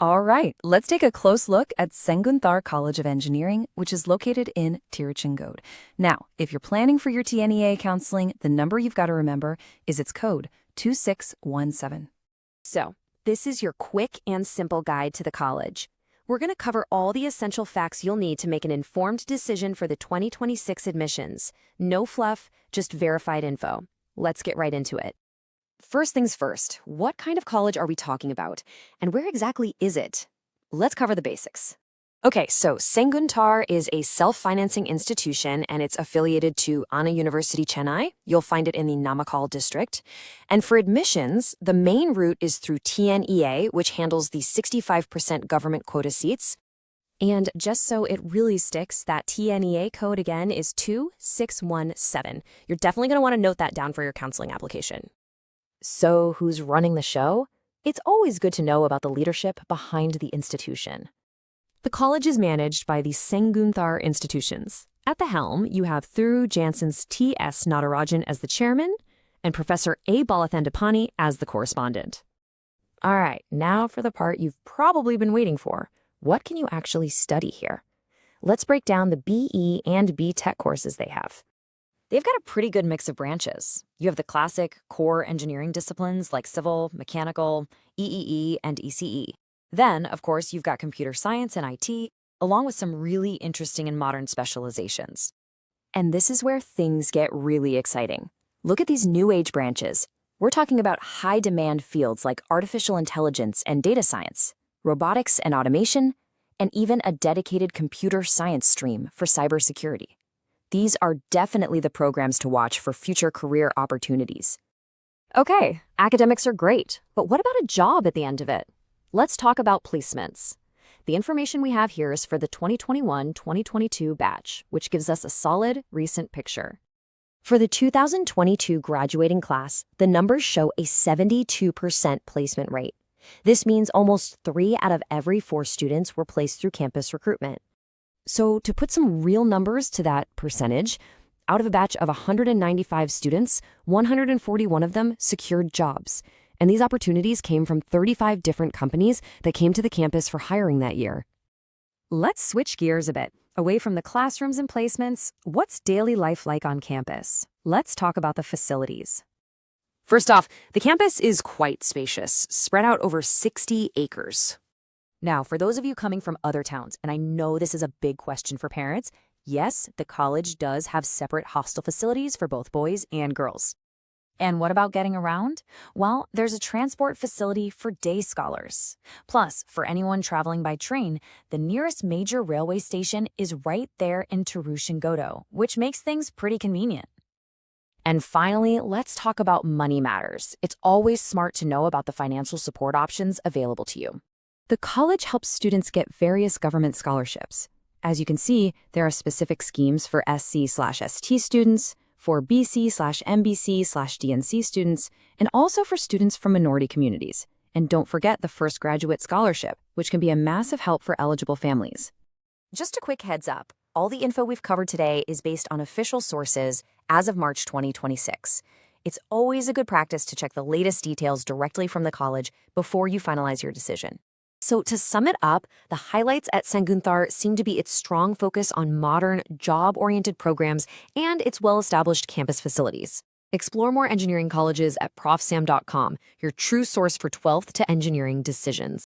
All right, let's take a close look at Sengunthar College of Engineering, which is located in Tiruchengode. Now, if you're planning for your TNEA counseling, the number you've got to remember is its code 2617. So, this is your quick and simple guide to the college. We're going to cover all the essential facts you'll need to make an informed decision for the 2026 admissions. No fluff, just verified info. Let's get right into it. First things first, what kind of college are we talking about? And where exactly is it? Let's cover the basics. Okay, so Sengunthar is a self-financing institution and it's affiliated to Anna University Chennai. You'll find it in the Namakkal district. And for admissions, the main route is through TNEA, which handles the 65% government quota seats. And just so it really sticks, that TNEA code again is 2617. You're definitely going to want to note that down for your counseling application. So who's running the show? It's always good to know about the leadership behind the institution. The college is managed by the Sengunthar institutions. At the helm, you have Thiru Jansen's T.S. Natarajan as the chairman and Professor A. Balathandapani as the correspondent. All right, now for the part you've probably been waiting for. What can you actually study here? Let's break down the BE and B.Tech courses they have. They've got a pretty good mix of branches. You have the classic core engineering disciplines like civil, mechanical, EEE, and ECE. Then, of course, you've got computer science and IT, along with some really interesting and modern specializations. And this is where things get really exciting. Look at these new age branches. We're talking about high-demand fields like artificial intelligence and data science, robotics and automation, and even a dedicated computer science stream for cybersecurity. These are definitely the programs to watch for future career opportunities. Okay, academics are great, but what about a job at the end of it? Let's talk about placements. The information we have here is for the 2021-2022 batch, which gives us a solid, recent picture. For the 2022 graduating class, the numbers show a 72% placement rate. This means almost 3 out of every 4 students were placed through campus recruitment. So to put some real numbers to that percentage, out of a batch of 195 students, 141 of them secured jobs. And these opportunities came from 35 different companies that came to the campus for hiring that year. Let's switch gears a bit. Away from the classrooms and placements, what's daily life like on campus? Let's talk about the facilities. First off, the campus is quite spacious, spread out over 60 acres. Now, for those of you coming from other towns, and I know this is a big question for parents, yes, the college does have separate hostel facilities for both boys and girls. And what about getting around? Well, there's a transport facility for day scholars. Plus, for anyone traveling by train, the nearest major railway station is right there in Tiruchengode, which makes things pretty convenient. And finally, let's talk about money matters. It's always smart to know about the financial support options available to you. The college helps students get various government scholarships. As you can see, there are specific schemes for SC/ST students, for BC/MBC/DNC students, and also for students from minority communities. And don't forget the First Graduate Scholarship, which can be a massive help for eligible families. Just a quick heads up, all the info we've covered today is based on official sources as of March 2026. It's always a good practice to check the latest details directly from the college before you finalize your decision. So to sum it up, the highlights at Sengunthar seem to be its strong focus on modern, job-oriented programs and its well-established campus facilities. Explore more engineering colleges at profsam.com, your true source for 12th to engineering decisions.